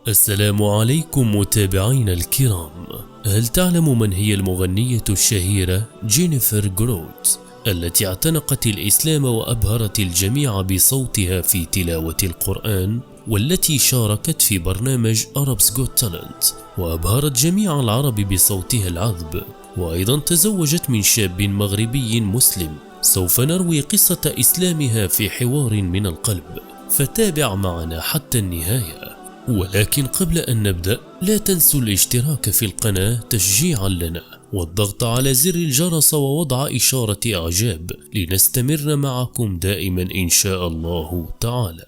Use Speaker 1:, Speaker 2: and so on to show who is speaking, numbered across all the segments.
Speaker 1: السلام عليكم متابعينا الكرام. هل تعلم من هي المغنية الشهيرة جينيفر جروت التي اعتنقت الإسلام وأبهرت الجميع بصوتها في تلاوة القرآن، والتي شاركت في برنامج Arabs Got Talent وأبهرت جميع العرب بصوتها العذب، وأيضا تزوجت من شاب مغربي مسلم؟ سوف نروي قصة إسلامها في حوار من القلب، فتابع معنا حتى النهاية. ولكن قبل أن نبدأ لا تنسوا الاشتراك في القناة تشجيعا لنا، والضغط على زر الجرس ووضع إشارة إعجاب لنستمر معكم دائما إن شاء الله تعالى.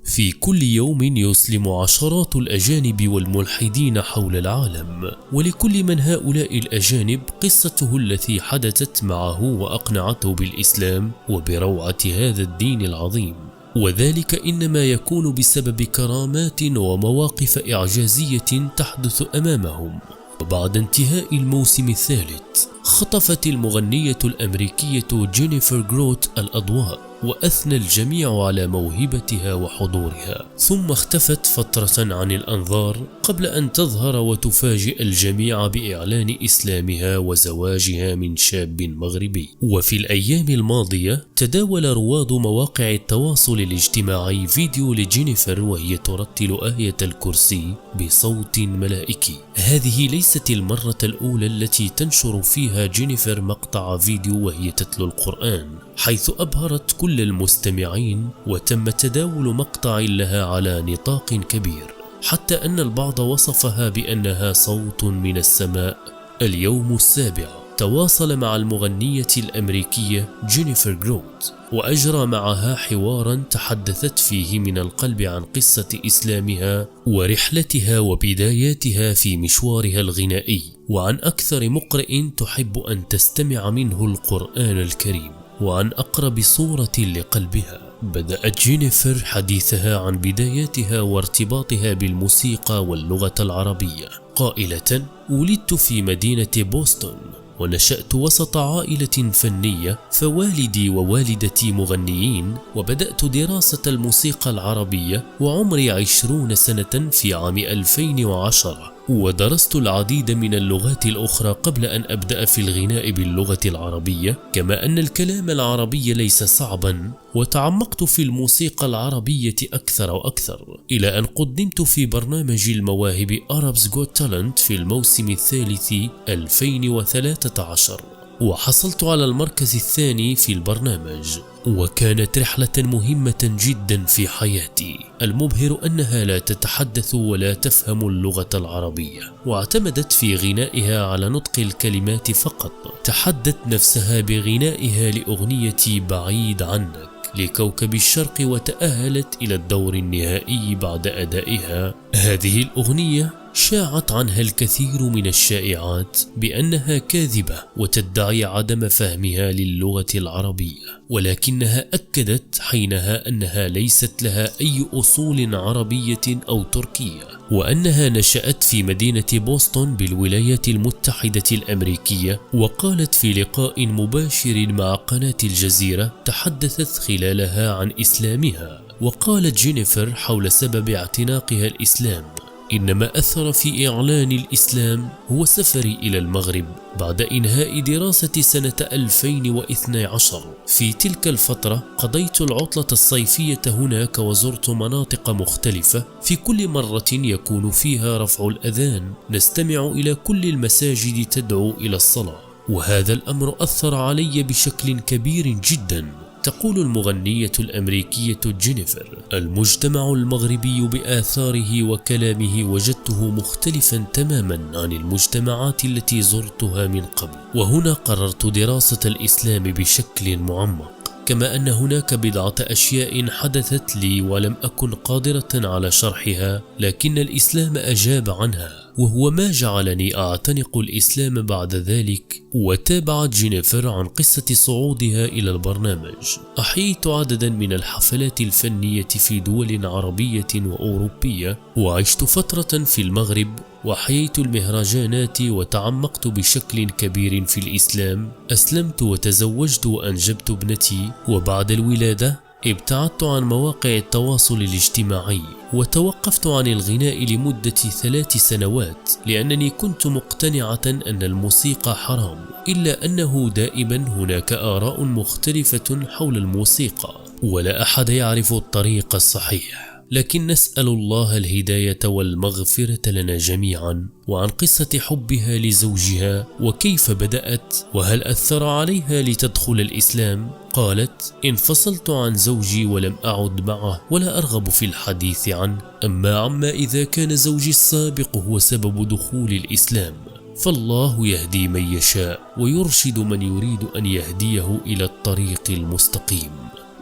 Speaker 1: في كل يوم يسلم عشرات الأجانب والملحدين حول العالم، ولكل من هؤلاء الأجانب قصته التي حدثت معه وأقنعته بالإسلام وبروعة هذا الدين العظيم، وذلك إنما يكون بسبب كرامات ومواقف إعجازية تحدث أمامهم. وبعد انتهاء الموسم الثالث خطفت المغنية الأمريكية جينيفر جروت الأضواء، وأثنى الجميع على موهبتها وحضورها، ثم اختفت فترة عن الأنظار قبل أن تظهر وتفاجئ الجميع بإعلان إسلامها وزواجها من شاب مغربي. وفي الأيام الماضية تداول رواد مواقع التواصل الاجتماعي فيديو لجينيفر وهي ترتل آية الكرسي بصوت ملائكي. هذه ليست المرة الأولى التي تنشر فيها جينيفر مقطع فيديو وهي تتلو القرآن، حيث أبهرت كل المستمعين، وتم تداول مقطع لها على نطاق كبير، حتى أن البعض وصفها بأنها صوت من السماء. اليوم السابع تواصل مع المغنية الأمريكية جينيفر جروت وأجرى معها حوارا تحدثت فيه من القلب عن قصة إسلامها ورحلتها وبداياتها في مشوارها الغنائي، وعن أكثر مقرئ تحب أن تستمع منه القرآن الكريم، وعن أقرب صورة لقلبها. بدأت جينيفر حديثها عن بداياتها وارتباطها بالموسيقى واللغة العربية قائلة: ولدت في مدينة بوسطن ونشأت وسط عائلة فنية، فوالدي ووالدتي مغنيين، وبدأت دراسة الموسيقى العربية وعمري 20 سنة في عام 2010، ودرست العديد من اللغات الأخرى قبل أن أبدأ في الغناء باللغة العربية، كما أن الكلام العربي ليس صعبا، وتعمقت في الموسيقى العربية أكثر وأكثر، إلى أن قدمت في برنامج المواهب Arabs Got Talent في الموسم الثالث 2013، وحصلت على المركز الثاني في البرنامج. وكانت رحلة مهمة جدا في حياتي، المبهر أنها لا تتحدث ولا تفهم اللغة العربية، واعتمدت في غنائها على نطق الكلمات فقط. تحدت نفسها بغنائها لأغنية بعيد عنك لكوكب الشرق، وتأهلت إلى الدور النهائي بعد أدائها. هذه الأغنية شاعت عنها الكثير من الشائعات بأنها كاذبة وتدعي عدم فهمها للغة العربية، ولكنها أكدت حينها أنها ليست لها أي أصول عربية أو تركية، وأنها نشأت في مدينة بوسطن بالولايات المتحدة الأمريكية. وقالت في لقاء مباشر مع قناة الجزيرة تحدثت خلالها عن إسلامها، وقالت جينيفر حول سبب اعتناقها الإسلام: إن ما أثر في إعلان الإسلام هو سفري إلى المغرب بعد إنهاء دراسة سنة 2012. في تلك الفترة قضيت العطلة الصيفية هناك وزرت مناطق مختلفة، في كل مرة يكون فيها رفع الأذان نستمع إلى كل المساجد تدعو إلى الصلاة، وهذا الأمر أثر علي بشكل كبير جدا. تقول المغنية الأمريكية جينيفر: المجتمع المغربي بآثاره وكلامه وجدته مختلفا تماما عن المجتمعات التي زرتها من قبل، وهنا قررت دراسة الإسلام بشكل معمق، كما أن هناك بضعة أشياء حدثت لي ولم أكن قادرة على شرحها، لكن الإسلام أجاب عنها. وهو ما جعلني أعتنق الإسلام بعد ذلك. وتابعت جينيفر عن قصة صعودها إلى البرنامج. أحييت عددا من الحفلات الفنية في دول عربية وأوروبية، وعشت فترة في المغرب، وحييت المهرجانات، وتعمقت بشكل كبير في الإسلام. أسلمت وتزوجت وأنجبت ابنتي، وبعد الولادة ابتعدت عن مواقع التواصل الاجتماعي، وتوقفت عن الغناء لمدة 3 سنوات، لأنني كنت مقتنعة أن الموسيقى حرام، إلا أنه دائما هناك آراء مختلفة حول الموسيقى، ولا أحد يعرف الطريق الصحيح. لكن نسأل الله الهداية والمغفرة لنا جميعا. وعن قصة حبها لزوجها وكيف بدأت، وهل أثر عليها لتدخل الإسلام. قالت: انفصلت عن زوجي ولم أعد معه، ولا أرغب في الحديث عنه. أما عما إذا كان زوجي السابق هو سبب دخول الإسلام، فالله يهدي من يشاء ويرشد من يريد أن يهديه إلى الطريق المستقيم.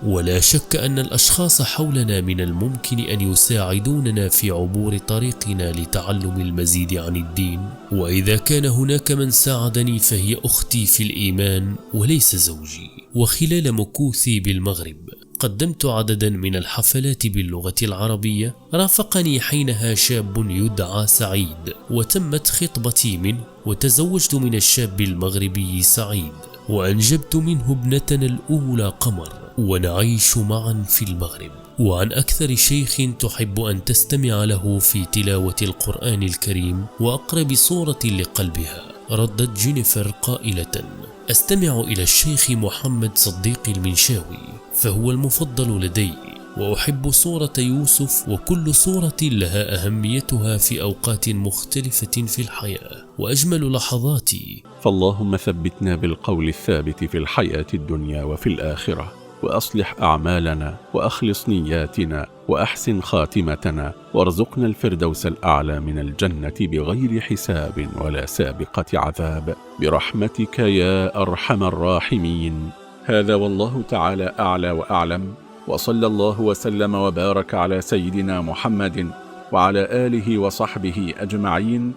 Speaker 1: ولا شك أن الأشخاص حولنا من الممكن أن يساعدوننا في عبور طريقنا لتعلم المزيد عن الدين، وإذا كان هناك من ساعدني فهي أختي في الإيمان وليس زوجي. وخلال مكوثي بالمغرب قدمت عددا من الحفلات باللغة العربية. رافقني حينها شاب يدعى سعيد، وتمت خطبتي منه، وتزوجت من الشاب المغربي سعيد، وأنجبت منه ابنتنا الأولى قمر، ونعيش معا في المغرب. وعن أكثر شيخ تحب أن تستمع له في تلاوة القرآن الكريم وأقرب صورة لقلبها. ردت جينيفر قائلة: أستمع إلى الشيخ محمد صديق المنشاوي، فهو المفضل لدي، وأحب صورة يوسف، وكل صورة لها أهميتها في أوقات مختلفة في الحياة وأجمل لحظاتي.
Speaker 2: فاللهم ثبتنا بالقول الثابت في الحياة الدنيا وفي الآخرة، وأصلح أعمالنا، وأخلص نياتنا، وأحسن خاتمتنا، وارزقنا الفردوس الأعلى من الجنة بغير حساب ولا سابقة عذاب، برحمتك يا أرحم الراحمين. هذا والله تعالى أعلى وأعلم، وصلى الله وسلم وبارك على سيدنا محمد وعلى آله وصحبه أجمعين.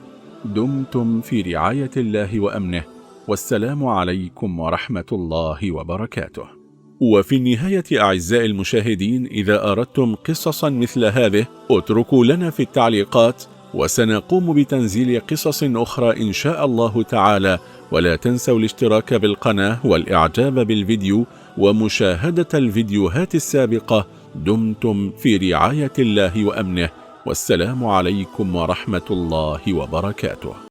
Speaker 2: دمتم في رعاية الله وأمنه، والسلام عليكم ورحمة الله وبركاته. وفي النهاية أعزائي المشاهدين، إذا أردتم قصصا مثل هذه اتركوا لنا في التعليقات، وسنقوم بتنزيل قصص أخرى إن شاء الله تعالى. ولا تنسوا الاشتراك بالقناة والإعجاب بالفيديو ومشاهدة الفيديوهات السابقة. دمتم في رعاية الله وأمنه، والسلام عليكم ورحمة الله وبركاته.